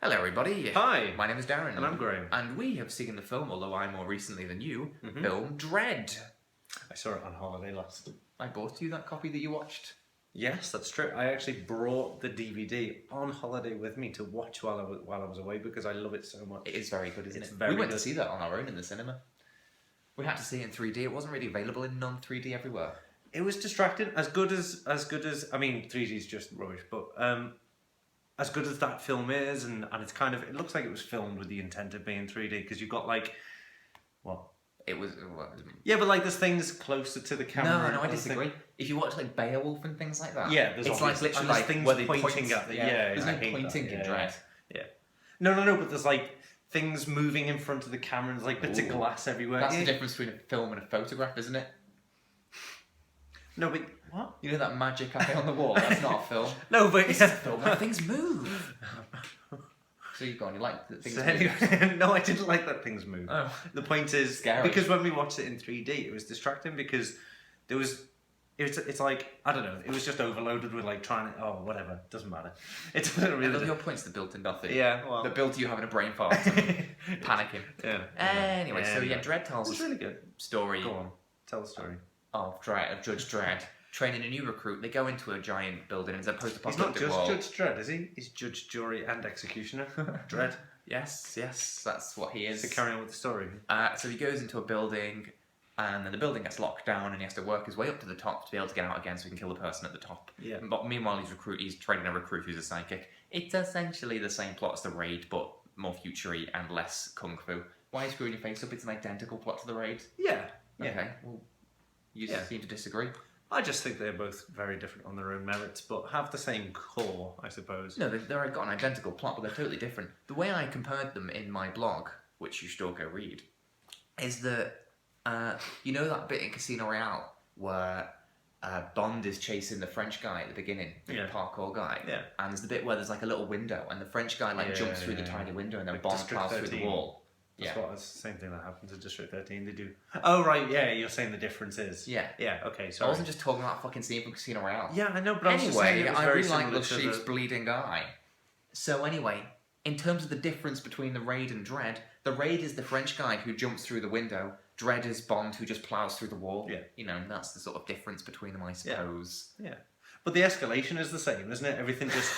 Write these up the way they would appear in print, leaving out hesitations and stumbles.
Hello everybody. Hi. My name is Darren. And I'm Graham. And we have seen the film, although I more recently than you, film Dredd. I saw it on holiday last. I bought you that copy that you watched. Yes, that's true. I actually brought the DVD on holiday with me to watch while I was away because I love it so much. It is very good, isn't it? Very we went good. to see that on our own in the cinema. We had to see it in 3D. It wasn't really available in non-3D everywhere. It was distracting. As good as I mean, 3D is just rubbish, but as good as that film is, and it's kind of, it looks like it was filmed with the intent of being 3D because you've got like, what? It was... Yeah, but like there's things closer to the camera. No, I disagree. If you watch like Beowulf and things like that, yeah, there's it's like literally like things where they pointing at the, there's I no hate pointing that. in Yeah, Dredd. Yeah. No, but there's like things moving in front of the camera and there's like bits of glass everywhere. That's the difference between a film and a photograph, isn't it? No, but what? You know that magic eye on the wall? That's not a film. No, but It's a film where things move. So you go on, you like that things move? Anyway, no, I didn't like that things move. Oh. The point is, Scary. because when we watched it in 3D, it was distracting because there was, it's like, I don't know, it was just overloaded with like trying to, oh, whatever, doesn't matter. It doesn't I really. love your points that built in nothing. Yeah, well. That built you having a brain fart and panicking. Yeah. Anyway, so yeah, Dredd tells It's us really good. story Go on, tell the story. of Judge Dredd training a new recruit. They go into a giant building and it's a He's not post-apocalyptic just world. Judge Dredd, is he? He's Judge, Jury, and Executioner. Dredd. Yes, that's what he is. So carry on with the story. So he goes into a building, and then the building gets locked down, and he has to work his way up to the top to be able to get out again, so he can kill the person at the top. Yeah. But meanwhile, he's training a recruit who's a psychic. It's essentially the same plot as the Raid, but more future-y and less kung fu. Why are you screwing your face up? It's an identical plot to the Raid. Yeah. Okay. Well, you seem to disagree. I just think they're both very different on their own merits, but have the same core, I suppose. No, they've got an identical plot, but they're totally different. The way I compared them in my blog, which you should all go read, is that you know that bit in Casino Royale where Bond is chasing the French guy at the beginning, the parkour guy, and there's the bit where there's like a little window, and the French guy jumps through the tiny window, and then Like Bond District plows through 13. the wall. That's the same thing that happens in District 13. They do. Oh right, yeah. You're saying the difference is. Yeah. Yeah. Okay. I Sorry. wasn't just talking about fucking scene from Casino Royale. Yeah, I know, but I was just saying Anyway, it was I very really like similar the to sheep's bleeding eye. So anyway, in terms of the difference between the Raid and Dredd, the Raid is the French guy who jumps through the window. Dredd is Bond who just plows through the wall. Yeah. You know, that's the sort of difference between them, I suppose. Yeah. But the escalation is the same, isn't it? Everything just.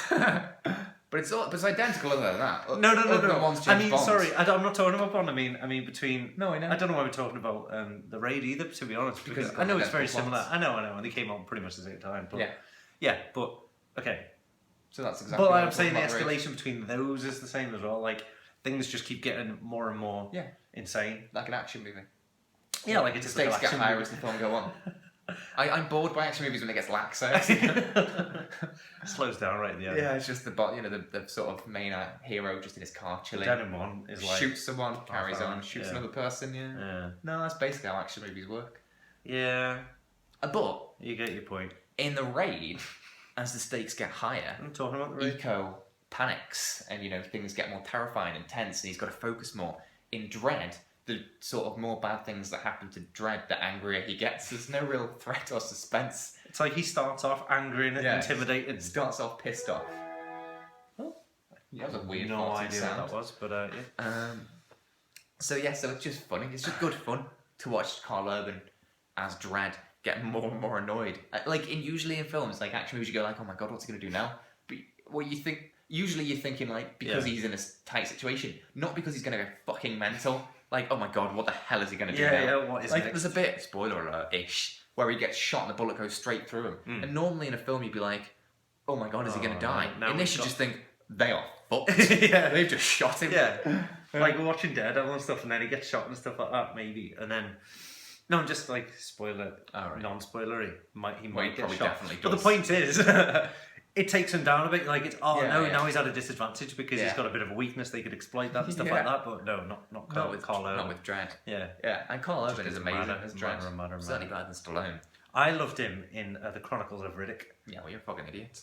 But it's identical other than that. No. Other than one's I James mean, Bond. sorry, I'm not talking about Bond. I mean between. No, I know. I don't know why we're talking about the Raid either, to be honest, because it's I know got it's very identical similar. plots. I know, and they came out pretty much at the same time. But, Yeah. Yeah, but okay. So that's exactly But what I'm saying the talking about Raid. escalation between those is the same as well. Like things just keep getting more and more insane. Like an action movie. Yeah, like The it's stakes like get higher as the film go on. I'm bored by action movies when it gets laxer. slows down right at the end. Yeah, it's just the sort of main hero just in his car chilling. Denim one is like Shoots someone, carries hour, on, shoots yeah. another person. Yeah. No, that's basically how action movies work. Yeah, But you get your point. in the Raid, as the stakes get higher, I'm talking about the Raid. Eco panics and things get more terrifying and tense, and he's got to focus more. In Dredd, the sort of more bad things that happen to Dredd, the angrier he gets. There's no real threat or suspense. It's like he starts off angry and intimidated. It starts off pissed off. Oh, that was a weird No farty idea sound. what that was, but yeah. So it's just funny. It's just good fun to watch Carl Urban as Dredd get more and more annoyed. Usually in films, like action movies, you go like, oh my god, what's he gonna do now? But what you think? Usually you're thinking like because he's in a tight situation, not because he's gonna go fucking mental. Like, oh my god, what the hell is he gonna do now? Yeah, what is like, next? there's a bit, spoiler alert-ish, where he gets shot and the bullet goes straight through him. And normally in a film you'd be like, oh my god, is he gonna die? now In this you we've just think, they are fucked. Yeah. They've just shot him. Yeah. Like we're watching Daredevil and stuff, and then he gets shot and stuff like that, maybe, and then. No, I'm just like spoiler, non-spoilery. He might get probably shot. definitely But the does. point is, it takes him down a bit. Like it's now he's at a disadvantage because he's Yeah. got a bit of a weakness. They could exploit that and stuff like that. But no, not Carl Urban. Not with Dredd. Yeah. Yeah, and Carl Urban is amazing as Dredd. Matter. Certainly better than Stallone. I loved him in The Chronicles of Riddick. Yeah, well, you're a fucking idiot.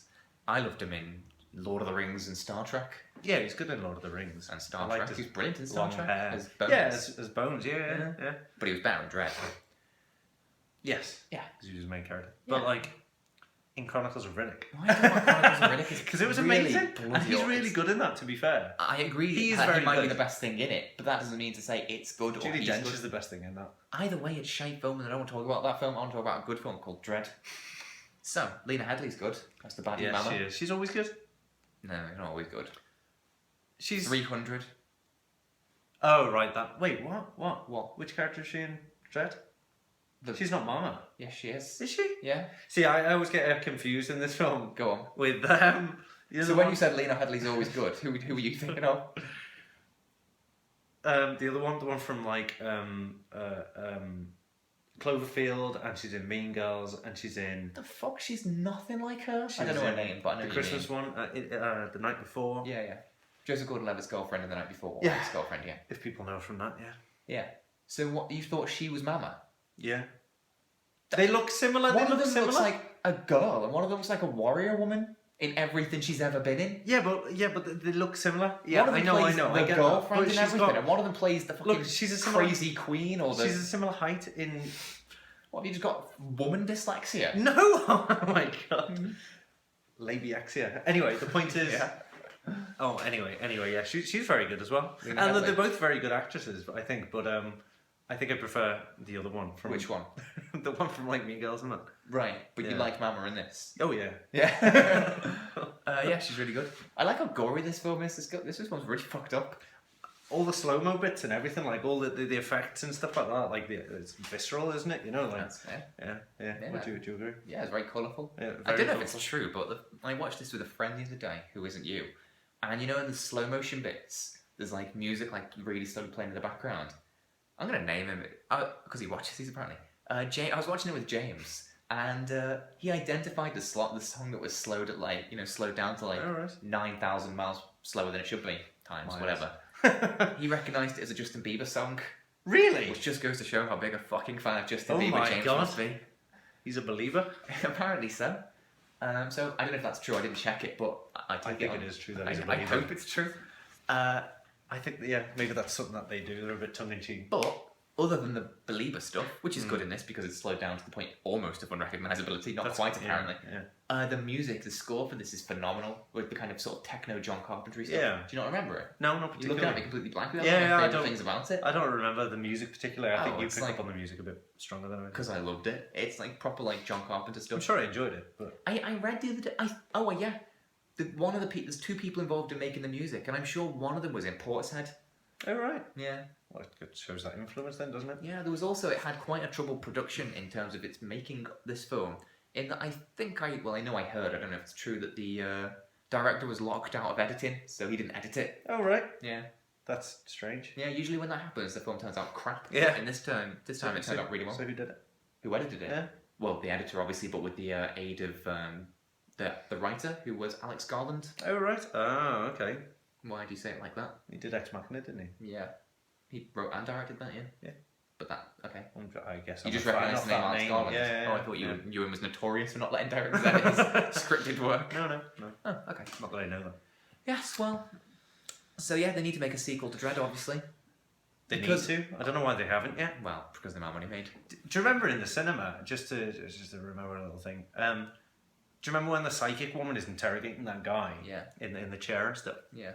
I loved him in Lord of the Rings and Star Trek. Yeah, he's good in Lord of the Rings. And Star Trek. He's brilliant in Star long Trek. hair. As Bones. Yeah, as Bones. Yeah. But he was better in Dredd. Yes. Yeah. Because he was the main character. Yeah. But like, in Chronicles of Riddick. Why do you want Chronicles of Riddick? Because it was really amazing, and bloody he's awesome. really good in that. To be fair, I agree. He is that very he might good. be the best thing in it, but that doesn't mean to say it's good or Judi he's Dench good. is the best thing in that. Either way, it's shite film, and I don't want to talk about that film. I want to talk about a good film called Dredd. So, Lena Headey's good. That's the baddie Yeah, mama. she is. She's always good. No, it's not always good. She's 300. Oh right, that. Wait, what? What? Which character is she in Dredd? The- She's not Mama. Yes, she is. Is she? Yeah. See, I always get her confused in this film Go on. with the So other when one. you said Lena Headey's always good, who were you thinking of? The other one, the one from like Cloverfield, and she's in Mean Girls, and she's in The fuck? She's nothing like her. She I don't was know her in name, but I know the who you Christmas mean. one, The Night Before. Yeah, yeah. Joseph Gordon-Levitt's girlfriend in The Night Before. Yeah. His girlfriend, yeah. If people know from that, yeah. Yeah. So what, you thought she was Mama? Yeah. They look similar. One they of look them similar. looks like a girl, and one of them looks like a warrior woman in everything she's ever been in. Yeah, but they look similar. Yeah, One of I them know. plays The the girlfriend But and she's everything, and one of them plays the fucking Look, she's a similar- crazy queen, or the... She's a similar height in. What, have you just got woman dyslexia? No! Oh my god. Labiaxia. Anyway, the point is. Yeah. Oh, anyway, yeah, she's very good as well, Lena and Headey. they're both very good actresses. I think, but I think I prefer the other one from Which one? the one from like Mean Girls, isn't it? Right, but you Yeah. like Mama in this. Oh yeah. Yeah. Yeah, she's really good. I like how gory this film is. This one's really fucked up. All the slow mo bits and everything, like all the effects and stuff like that, like it's visceral, isn't it? You know, like That's fair. yeah. Yeah. Would you agree? Yeah, it's very colourful. Yeah, I very don't know if colourful. it's true, but I watched this with a friend the other day who isn't you. And you know, in the slow motion bits, there's like music like really slowly playing in the background. I'm gonna name him because he watches these apparently. I was watching it with James, and he identified the song that was slowed at like slowed down to like All right. 9,000 miles slower than it should be times Miles. whatever. He recognised it as a Justin Bieber song, Really? which just goes to show how big a fucking fan of Justin Oh Bieber my James God. must be. He's a believer. Apparently so. So I don't know if that's true. I didn't check it, but I I think it is true that he's a I believer. hope it's true. I think maybe that's something that they do. They're a bit tongue in cheek. But other than the believer stuff, which is good in this because it's slowed down to the point almost of unrecognisability, not quite apparently. Yeah. The music, the score for this is phenomenal with the kind of sort of techno John Carpentry stuff. Yeah. Do you not remember it? No, not You're looking particularly. at me completely blank. Yeah, One of my I favourite don't- things about it. I don't remember the music particularly. I think you it's pick like- up on the music a bit stronger than I do. Because I loved it. It's like proper like John Carpenter stuff. I'm sure I enjoyed it, but I read the other day. Yeah. One of the people. There's two people involved in making the music, and I'm sure one of them was in Portishead. oh right. Yeah. Well, it shows that influence then, doesn't it? Yeah, there was also, it had quite a troubled production in terms of its making this film. In that I know I heard, I don't know if it's true, that the director was locked out of editing, so he didn't edit it. Oh right. Yeah. That's strange. Yeah, usually when that happens, the film turns out crap. Yeah. And this time it turned out really well. So who did it? Who edited it? Yeah. Well, the editor, obviously, but with the aid of the writer, who was Alex Garland. Oh right. Oh okay. Why do you say it like that? He did Ex Machina, didn't he? Yeah. He wrote and directed that, yeah? Yeah. But that, okay. I guess. You I'm just a fan recognise of the name that Alex Garland? Yeah. Oh, I thought Ewan was notorious for not letting directors edit his scripted work. No. Oh, okay. Not that I know that. Yes, well. So yeah, they need to make a sequel to Dredd, obviously. They Because- need to. I don't know why they haven't yet. Well, because the amount of money made. Do you remember in the cinema? Just to remember a little thing. Do you remember when the psychic woman is interrogating that guy? Yeah. In the chair and stuff. Yeah.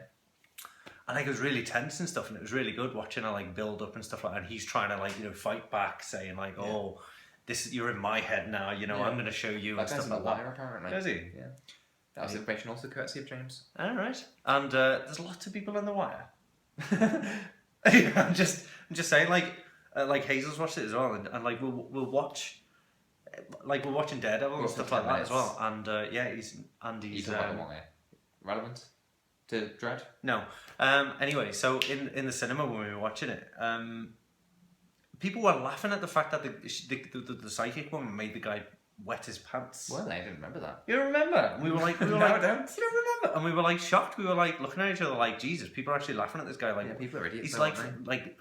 And like it was really tense and stuff, and it was really good watching her like build up and stuff like that. And he's trying to like fight back, saying like, "Oh, you're in my head now. Yeah. I'm going to show you," That and guy's stuff a like liar, apparently. that. Does he? Yeah. That was information also courtesy of James. All right. And there's lots of people on the wire. I'm just saying, like Hazel's watched it as well, and like we'll watch. Like we're watching Daredevil and Well, stuff for like 10 that as well, and he's You talk about the one, relevant to Dredd? no. Anyway, so in the cinema when we were watching it, people were laughing at the fact that the psychic woman made the guy wet his pants. Well, I didn't remember that. You don't remember? We were like, No, I don't. You don't remember? And we were like shocked. We were like looking at each other like, Jesus, people are actually laughing at this guy. Like, Yeah, people are idiots. he's though, like aren't they?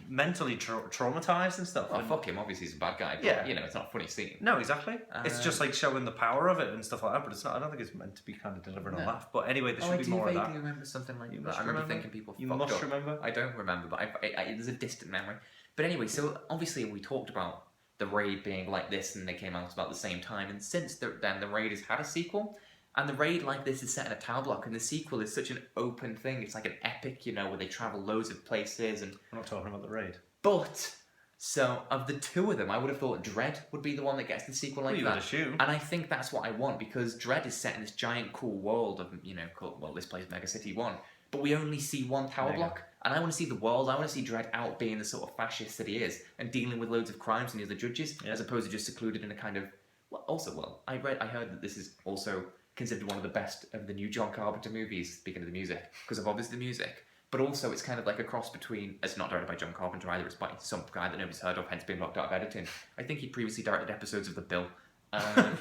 mentally traumatized and stuff. Well, And- fuck him. Obviously, he's a bad guy. But, Yeah. it's not a funny scene. No, exactly. It's just like showing the power of it and stuff like that. But it's not. I don't think it's meant to be kind of delivering a No. laugh. But anyway, there should I be do more of vaguely that. remember something like You that. must I remember remember. thinking people You fucked must up. remember. I don't remember, but there's a distant memory. But anyway, so obviously we talked about the Raid being like this, and they came out about the same time. And since then, the Raid has had a sequel, and the Raid like this is set in a tower block, and the sequel is such an open thing. It's like an epic, you know, where they travel loads of places. And We're not talking about the Raid. but so of the two of them, I would have thought Dredd would be the one that gets the sequel like you that. would assume. And I think that's what I want, because Dredd is set in this giant cool world of, you know, called, well, this place Mega City 1, but we only see one tower block. And I want to see the world. I want to see Dredd out being the sort of fascist that he is and dealing with loads of crimes and the other judges, as opposed to just secluded in a kind of. Well, I heard that this is also considered one of the best of the new John Carpenter movies. Speaking of the music, because of obviously the music, but also it's kind of like a cross between. It's not directed by John Carpenter either. It's by some guy that nobody's heard of, hence being locked out of editing. I think he previously directed episodes of The Bill. And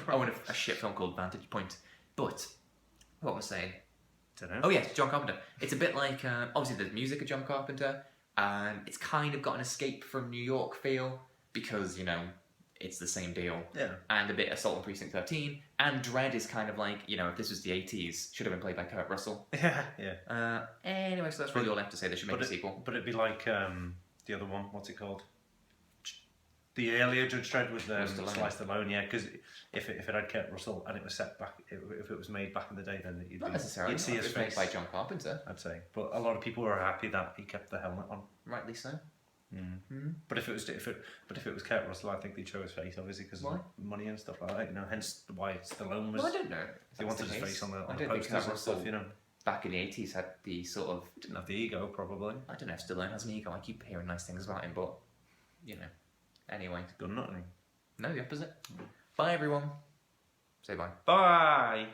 a shit film called Vantage Point. But what was I saying? Oh yes, John Carpenter. It's a bit like obviously the music of John Carpenter, and it's kind of got an escape from New York feel because, you know, it's the same deal. Yeah. And a bit Assault on Precinct 13, and Dredd is kind of like, you know, if this was the 80s, should have been played by Kurt Russell. Yeah. Anyway, so that's really all I have to say. They should make a sequel. But it'd be like the other one. What's it called? The earlier Judge Dredd with Sly Stallone, yeah, because if it had Kurt Russell and it was set back, if it was made back in the day, then Not necessarily. you'd see his face. Made by John Carpenter, I'd say. But a lot of people were happy that he kept the helmet on. rightly so. But if it was Kurt Russell, I think they'd show his face, obviously, because of money and stuff like that. You know, hence why Stallone was. Well, I don't know. They wanted his face on the I don't think posters Kurt and Russell stuff, you know. back in the 80s had the sort of. Didn't have the ego, probably. I don't know if Stallone has an ego. I keep hearing nice things about him, but you know. Anyway. Good nothing. No, the opposite. Bye, everyone. Say bye. Bye.